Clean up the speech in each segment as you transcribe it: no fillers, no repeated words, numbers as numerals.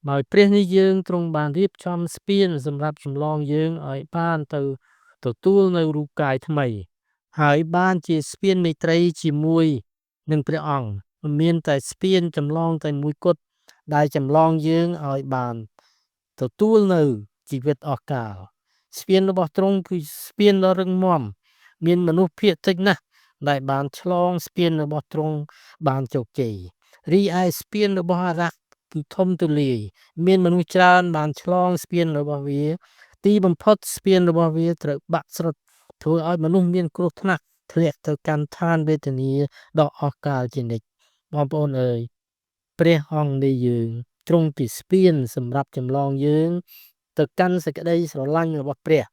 ដោយព្រះនេះយើងទ្រង់បានរៀបចំស្ពានសម្រាប់ចម្លងយើងឲ្យបានទៅទទួលនៅរូបកាយថ្មីហើយបានជាស្ពានមេត្រីជាមួយនឹងព្រះអង្គមិនមានតែស្ពានចម្លងតែមួយគត់ដែលចម្លងយើងឲ្យបានទទួលនៅជីវិតអស់កលស្ពានរបស់ទ្រង់គឺស្ពានដ៏រឹងមាំមានមនុស្សភាគតិចណាស់ដែលបានឆ្លងស្ពានរបស់ទ្រង់បានជោគជ័យរីឯស្ពានរបស់អារក្សគឺធំទូលាយមានមនុស្សច្រើនបានឆ្លងស្ពានរបស់វាទីបំផុតស្ពានរបស់វាត្រូវបាក់ស្រុតធ្វើឲ្យមនុស្សមានគ្រោះថ្នាក់ធ្លាក់ទៅកាន់ឋានវេទនាដ៏អស់កលជានិច្ចបងប្អូនអើយព្រះអង្គនៃយើងទ្រង់ជាស្ពានសម្រាប់ចម្លងយើងទៅកាន់សេចក្តីស្រឡាញ់របស់ព្រះ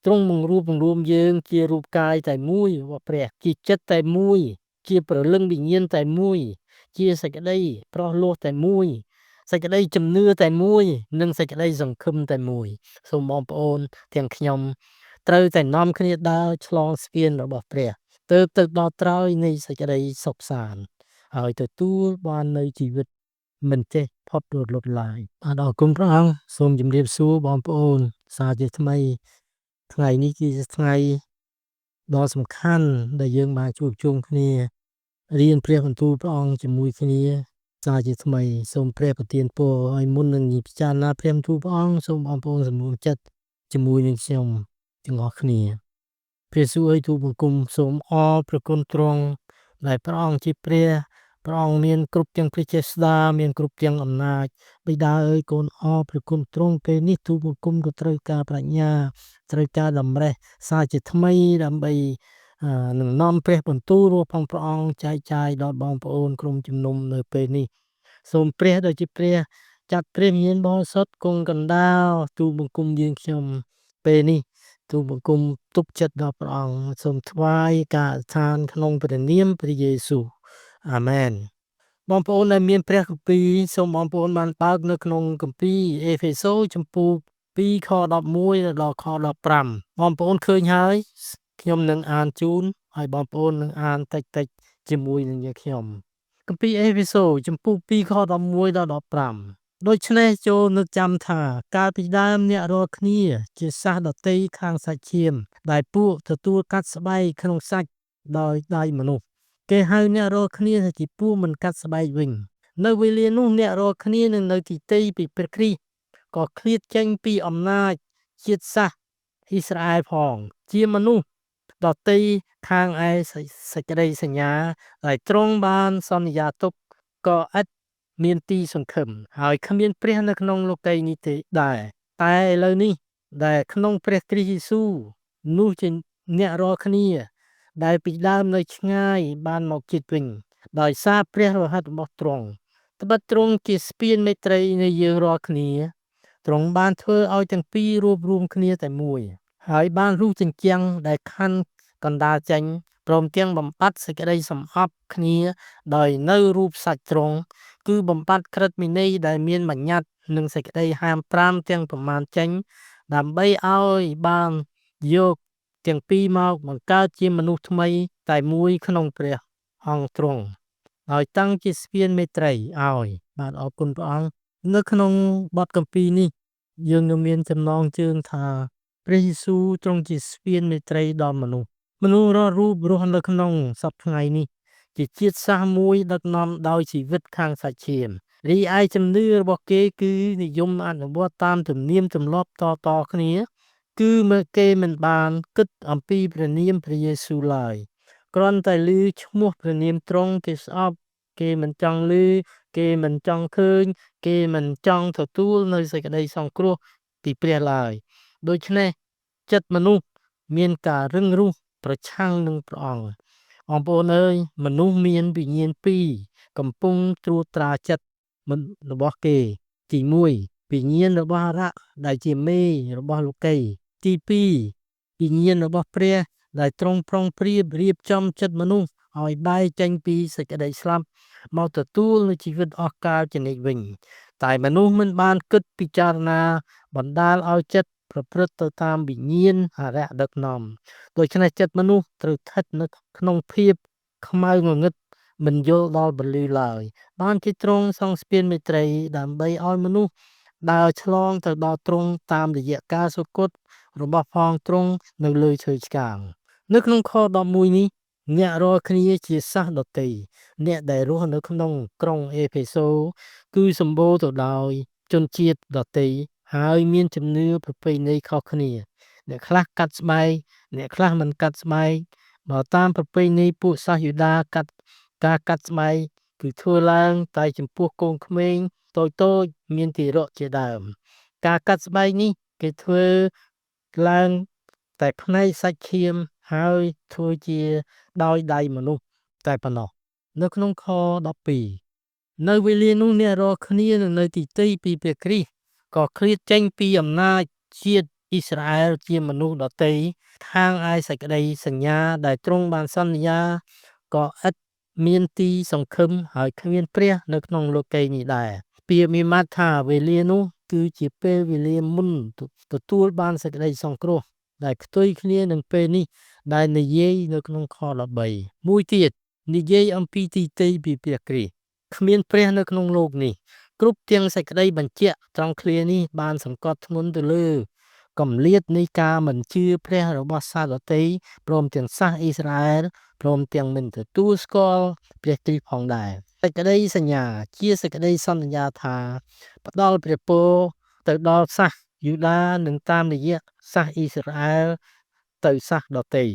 ទ្រង់បង្រួបបង្រួមយើងជារូបកាយតែមួយរបស់ព្រះជាចិត្តតែមួយជាព្រលឹងវិញ្ញាណតែមួយជាសេចក្តីប្រោះលោះតែមួយសេចក្តីជំនឿតែមួយនិងសេចក្តីសង្ឃឹមតែមួយសូមបងប្អូនទាំងខ្ញុំត្រូវតែនាំគ្នាដើរឆ្លងស្ពានរបស់ព្រះទើបទៅដល់ត្រើយនៃសេចក្តីសុខសាន្តហើយទទួលបាននៅជីវិតមិនចេះផុតរលត់ឡើយបាទអរគុណព្រះអង្គសូមជម្រាបសួរបងប្អូនសាជាថ្មីថ្ងៃនេះគឺជាថ្ងៃដ៏សំខាន់ដែលយើងបានជួបជុំគ្នារៀនព្រះបន្ទូលព្រះអង្គជាមួយគ្នាសាជាថ្មីសូមព្រះប្រទានពរឲ្យមុននឹងពិចារណាព្រះបន្ទូលព្រះអង្គសូមបងប្អូនសម្រួមចិត្តជាមួយនឹងខ្ញុំទាំងអស់គ្នាព្រះសូរឲ្យទូលបង្គំសូមអរព្រះគុណទ្រង់ដែលព្រះអង្គជាព្រះអង្គមានគ្រប់ទាំងព្រះចេស្តាមានគ្រប់ទាំងអំណាចបិតាអើយកូនអរព្រះគុណទ្រង់ពេលនេះទូលបង្គំក៏ត្រូវការប្រាជ្ញាត្រូវការតម្រេះសារជាថ្មីដើម្បីនឹងនាំព្រះបន្ទូលរបស់ព្រះអង្គចែកចាយដល់បងប្អូនក្រុមជំនុំនៅពេលនេះសូមព្រះដ៏ជាព្រះចាត់ព្រះវិញ្ញាណបរិសុទ្ធគង់កណ្ដាលទូលបង្គំយើងខ្ញុំពេលនេះទូលបង្គំទុកចិត្តដល់ព្រះអង្គសូមថ្វាយការអធិដ្ឋានក្នុងព្រះនាមព្រះយេស៊ូវអាមែនបងប្អូនដែលមានព្រះគម្ពីរសូមបងប្អូនបានបើកនៅក្នុងគម្ពីរអេភេសូចំពោះ2ខ11ដល់ខ15បងប្អូនឃើញហើយខ្ញុំនឹងអានជូនហើយបងប្អូននឹងអានតិចៗជាមួយនឹងខ្ញុំគម្ពីរអេភេសូចំពោះ2ខ11ដល់15ដូច្នេះចូលនឹកចាំថាកាលពីដើមអ្នករាល់គ្នាជាសាសដតីខាងសាច់ឈាមដែលពួកទទួលកាត់ស្បែកក្នុងសាច់ដោយដៃមនុស្សគេហៅអ្នករាល់គ្នាថាជាពួកមិនកាត់ស្បែកវិញនៅវេលានោះអ្នករាល់គ្នានឹងនៅទីតីពីព្រះគ្រីស្ទក៏ឃ្លាតចេញពីអំណាចជាតិសាសន៍អ៊ីស្រាអែលផងជាមនុស្សដតីខាងឯសេចក្តីសញ្ញាដែលទ្រង់បានសន្យាទុកក៏ឥតមានទីសង្ឃឹមហើយគ្មានព្រះនៅក្នុងលោកីយ៍នេះទេដែរតែឥឡូវនេះដែលក្នុងព្រះគ្រីស្ទយេស៊ូវនោះជាអ្នករាល់គ្នាដែលពីដើមនៅឆ្ងាយបានមកជិតវិញដោយសារព្រះរហ័សរបស់ទ្រង់ត្បិតទ្រង់ជាស្ពានមេត្រីនៃយើងរាល់គ្នាទ្រង់បានធ្វើឲ្យទាំងពីររួបរួមគ្នាតែមួយហើយបានរុះជញ្ជាំងដែលខាន់កណ្ដាលចេញព្រមទាំងបំបត្តិសេចក្តីសម្អប់គ្នាដោយនៅរូបសាច់ទ្រង់គឺបំបត្តិក្រឹតវិន័យដែលមានបញ្ញត្តិនិងសេចក្តីហាម5ទាំងប្រមាណចេញដើម្បីឲ្យបានយកទាំងពីរមកបង្កើតជាមនុស្សថ្មីតែមួយក្នុងព្រះអង្គទ្រង់ហើយតាំងជាស្ពានមេត្រីឲ្យបាទអរគុណព្រះអង្គនៅក្នុងបទគម្ពីរនេះយើងនឹងមានចំណងជើងថាព្រះយេស៊ូវទ្រង់ជាស្ពានមេត្រីដល់មនុស្សរាល់រូបរស់នៅក្នុងសព្វថ្ងៃនេះជាជាតិសាសន៍មួយដឹកនាំដោយជីវិតខាងសាច់ឈាមរីឯជំនឿរបស់គេគឺនិយមអនុវត្តតាមទំនៀមទម្លាប់តគ្នាគឺគេមិនបានគិតអំពីព្រះនាមព្រះយេស៊ូវឡើយគ្រាន់តែឮឈ្មោះព្រះនាមទ្រង់គេស្អប់គេមិនចង់ឮគេមិនចង់ឃើញគេមិនចង់ទទួលនៅសេចក្តីសង្គ្រោះពីព្រះឡើយដូច្នេះចិត្តមនុស្សមានការរឹងរូសប្រឆាំងនឹងព្រះអង្គបងប្អូនអើយមនុស្សមានវិញ្ញាណ2កំពុងត្រួតត្រាចិត្តរបស់គេទី1វិញ្ញាណរបស់អារក្សដែលជាមេរបស់លោកីយ៍ទី2វិញ្ញាណរបស់ព្រះដែលទ្រង់ប្រុងប្រៀបរៀបចំចិត្តមនុស្សឲ្យបែរចេញពីសេចក្តីស្លាប់មកទទួលនូវជីវិតអស់កលជានិច្ចវិញតែមនុស្សមិនបានគិតពិចារណាបណ្ដាលឲ្យចិត្តប្រព្រឹត្តទៅតាមវិញ្ញាណអារក្សដឹកនាំដូច្នេះចិត្តមនុស្សត្រូវស្ថិតនៅក្នុងភាពខ្មៅងងឹត មិនយល់ដល់ពលឺឡើយបានជាទ្រង់សង់ស្ពានមេត្រីដើម្បីឲ្យមនុស្សដើរឆ្លងទៅដល់ទ្រង់តាមរយៈការសុគតរបស់ផងទ្រង់នៅលើឈើឆ្កាងនៅក្នុងខ11នេះអ្នករាល់គ្នាជាសាសដតីអ្នកដែលរស់នៅក្នុងក្រុងអេផេសូគឺសម្បូរទៅដោយជនជាតិដតីហើយមានជំនឿប្រពៃណីខុសគ្នាអ្នកខ្លះកាត់ស្បែកអ្នកខ្លះមិនកាត់ស្បែកបើតាមប្រពៃណីពួកសាសយូដាការកាត់ស្បែកគឺធ្វើឡើងតែចំពោះកូនក្មេងតូចៗមានទារកជាដើមការកាត់ស្បែកនេះគេធ្វើឡើងតែផ្នែកសាច់ឈាមហើយធ្វើជាដោយដៃមនុស្សតែប៉ុណ្ណោះនៅក្នុងខ12នៅវេលានោះអ្នករាល់គ្នានៅទីទៃពីព្រះគ្រីស្ទក៏ឃ្លាតចេញពីអំណាចជាតិអ៊ីស្រាអែលជាមនុស្សដតីខាងឯសេចក្តីសញ្ញាដែលទ្រង់បានសន្យាក៏ឥតមានទីសង្ឃឹមហើយគ្មានព្រះនៅក្នុងលោកីយ៍នេះដែរពាក្យមីម៉ាត់ថាវេលានោះគឺជាពេលវេលាមុនទទួលបានសេចក្តីសង្គ្រោះដែលផ្ទុយគ្នានឹងពេលនេះដែលនិយាយនៅក្នុងខ13មួយទៀតនិយាយអំពីទីទៃពីព្រះគ្រីស្ទគ្មានព្រះនៅក្នុងโลกនេះគ្រប់ទាំងសេចក្តីបញ្ជាក់ត្រង់ឃ្លានេះបានសង្កត់ធ្ងន់ទៅលើកំលាតនៃការមិនជឿព្រះរបស់សាសដតីព្រមទាំងសាសអ៊ីស្រាអែលព្រមទាំងមិនទទួលស្គាល់ព្រះគ្រីស្ទផងដែរសេចក្តីសញ្ញាជាសេចក្តីសន្យាថាផ្ដល់ព្រះពរទៅដល់សាសយូដានិងតាមរយៈសាសអ៊ីស្រាអែលទៅសាសដតី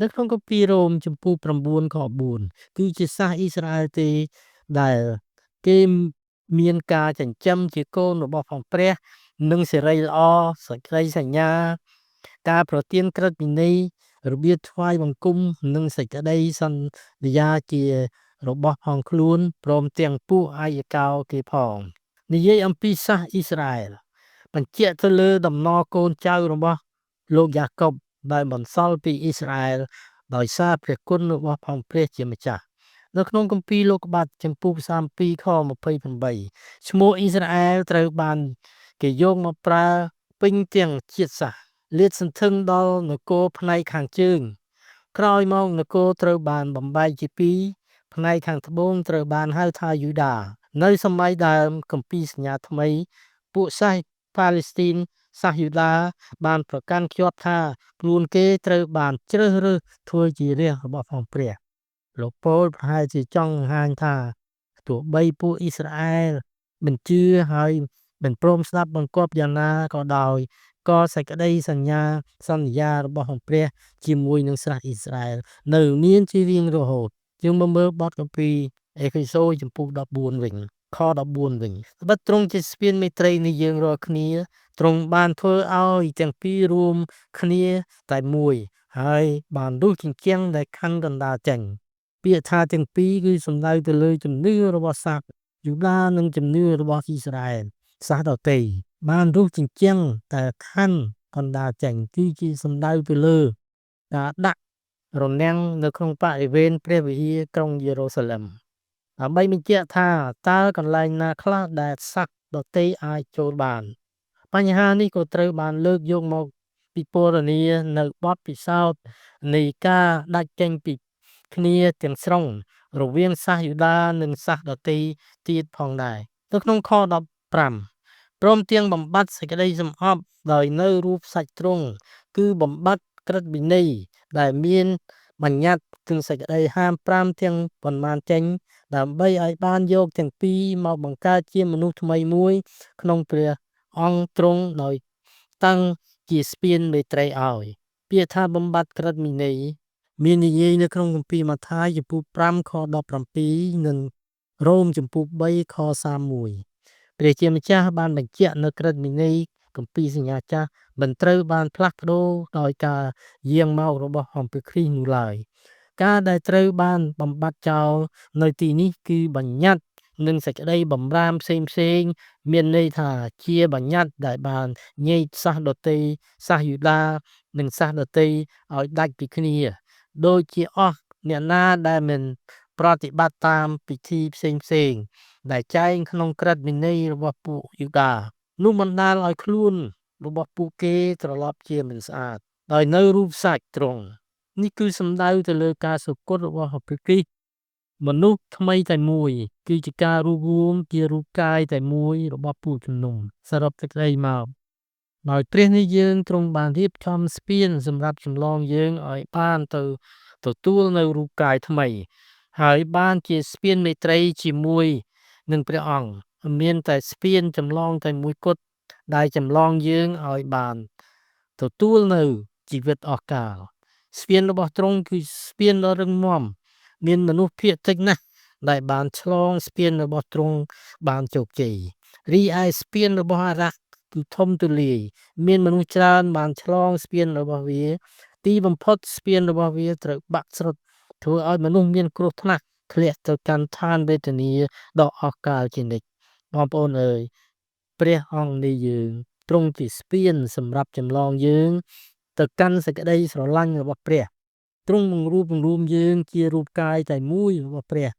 នៅក្នុងគម្ពីររ៉ូមចំពោះ9ខ4គឺជាសាសអ៊ីស្រាអែលទេដែលគេមានការចិញ្ចឹមជាកូនរបស់ផងព្រះនិងសេរីល្អសេចក្តីសញ្ញាការប្រទានក្រឹតវិន័យរបៀបថ្វាយបង្គំនិងសេចក្តីសន្យាជារបស់ផងខ្លួនព្រមទាំងពួកអាយកោគេផងនិយាយអំពីសាសអ៊ីស្រាអែលបញ្ជាក់ទៅលើដំណរកូនចៅរបស់លោកយ៉ាកុបដែលបន្សល់ពីអ៊ីស្រាអែលដោយសារព្រះគុណរបស់ផងព្រះជាម្ចាស់នៅក្នុងគម្ពីរលោកុបាទចំពោះ32ខ28ឈ្មោះអ៊ីស្រាអែលត្រូវបានគេយកមកប្រើពេញទាំងជាតិសាសន៍លាតសន្ធឹងដល់នគរផ្នែកខាងជើងក្រោយមកនគរត្រូវបានបំបែកជាពីរផ្នែកខាងត្បូងត្រូវបានហៅថាយូដានៅសម័យដើមគម្ពីរសញ្ញាថ្មីពួកសាសប៉ាឡេស្ទីនសាសយូដាបានប្រកាន់ខ្ជាប់ថាខ្លួនគេត្រូវបានជ្រើសរើសធ្វើជារាជរបស់ផងព្រះលោកប៉ូលប្រហែលជាចង់បង្ហាញថាទោះបីពួកអ៊ីស្រាអែលមិនជឿហើយមិនព្រមស្ដាប់បង្គាប់យ៉ាងណាក៏ដោយក៏សេចក្តីសញ្ញារបស់ផងព្រះជាមួយនឹងសាសអ៊ីស្រាអែលនៅមានជារៀងរហូតយើងមកមើលបទគម្ពីរអេភេសូចំពោះ14វិញខ14វិញត្បិតទ្រង់ជាស្ពានមេត្រីនៃយើងរាល់គ្នាទ្រង់បានធ្វើឲ្យទាំងពីររួមគ្នាតែមួយហើយបានរុះជញ្ជាំងដែលខណ្ឌកណ្ដាលចេញពាក្យថាទាំងពីរគឺសំដៅទៅលើជំនឿរបស់សាសយូដានិងជំនឿរបស់អ៊ីស្រាអែលសាសដទៃបានរុះជញ្ជាំងតែខណ្ឌកណ្ដាលចេញគឺជាសំដៅទៅលើការដាក់រនាំងនៅក្នុងបរិវេណព្រះវិហារក្រុងយេរូសាឡិមដើម្បីបញ្ជាក់ថាតើកន្លែងណាខ្លះដែលសាសដទៃអាចចូលបានបញ្ហានេះក៏ត្រូវបានលើកយកមកពិពណ៌នានៅបទពិសោធន៍នៃការដាច់ចេញពីគ្នាទាំងស្រុងរវាងសាសយូដានិងសាសដទៃទៀតផងដែរនៅក្នុងខ15ព្រមទាំងបំបត្តិសេចក្តីសំអប់ដោយនៅរូបសាច់ទ្រង់គឺបំបត្តិក្រឹតវិន័យដែលមានបញ្ញត្តិទាំងសេចក្តីហាម5ទាំងប៉ុន្មានចេញដើម្បីឲ្យបានយកទាំងពីរមកបង្កើតជាមនុស្សថ្មីមួយក្នុងព្រះអង្គទ្រង់ដោយតាំងជាស្ពានមេត្រីឲ្យពាក្យថាបំបត្តិក្រឹតវិន័យមាននិយាយនៅក្នុងគម្ពីរម៉ាថាយចំពោះ5ខ17និងរ៉ូមចំពោះ3ខ31ព្រះជាម្ចាស់បានបញ្ជាក់នៅក្រឹតវិន័យគម្ពីរសញ្ញាចាស់មិនត្រូវបានផ្លាស់ប្ដូរដោយការយាងមករបស់អង្គព្រះគ្រីស្ទនោះឡើយការដែលត្រូវបានបំបត្តិចោលនៅទីនេះគឺបញ្ញត្តិនិងសេចក្តីបំរាមផ្សេងមានន័យថាជាបញ្ញត្តិដែលបានញែកសាសដទៃសាសយូដានិងសាសដទៃឲ្យដាច់ពីគ្នាដូចជាអស់អ្នកណាដែលមិនប្រតិបត្តិតាមពិធីផ្សេងដែលចែងក្នុងក្រឹតវិន័យរបស់ពួកយូដានោះបណ្ដាលឲ្យខ្លួនរបស់ពួកគេត្រឡប់ជាមិនស្អាតដោយនៅរូបសាច់ទ្រង់នេះគឺសំដៅទៅលើការសុគតរបស់ព្រះគ្រីស្ទ មនុស្សថ្មីតែមួយគឺជាការរួបរួមជារូបកាយតែមួយរបស់ពួកជំនុំសរុបសេចក្តីមកដោយព្រះនៃយើងទ្រង់បានរៀបចំស្ពានសម្រាប់ចម្លងយើងឲ្យបានទៅទទួលនៅរូបកាយថ្មីហើយបានជាស្ពានមេត្រីជាមួយនឹងព្រះអង្គមានតែស្ពានចម្លងតែមួយគត់ដែលចម្លងយើងឲ្យបានទទួលនៅជីវិតអស់កលស្ពានរបស់ទ្រង់គឺស្ពានដ៏រឹងមាំមានមនុស្សភាគតិចណាស់ដែលបានឆ្លងស្ពានរបស់ទ្រង់បានជោគជ័យរីឯស្ពានរបស់អារក្សគឺធំទូលាយមានមនុស្សច្រើនបានឆ្លងស្ពានរបស់វាទីបំផុតស្ពានរបស់វាត្រូវបាក់ស្រុតធ្វើឲ្យមនុស្សមានគ្រោះថ្នាក់ធ្លាក់ទៅកាន់ឋានវេទនាដ៏អស់កលជានិច្ចបងប្អូនអើយព្រះអង្គនៃយើងទ្រង់ជាស្ពានសម្រាប់ចម្លងយើងទៅកាន់សេចក្តីស្រឡាញ់របស់ព្រះទ្រង់បង្រួបបង្រួមយើងជារូបកាយតែមួយរបស់ព្រះ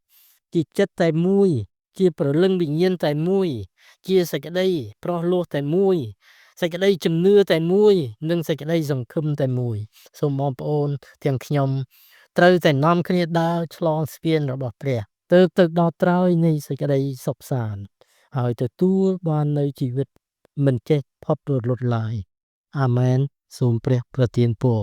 ជាចិត្តតែមួយជាព្រលឹងវិញ្ញាណតែមួយជាសេចក្តីប្រោះលោះតែមួយសេចក្តីជំនឿតែមួយនិងសេចក្តីសង្ឃឹមតែមួយសូមបងប្អូនទាំងខ្ញុំត្រូវតែនាំគ្នាដើរឆ្លងស្ពានរបស់ព្រះទើបទៅដល់ត្រើយនៃសេចក្តីសុខសាន្តហើយទទួលបាននៅជីវិតមិនចេះផុតរលត់ឡើយអាមែនសូមព្រះប្រទានពរ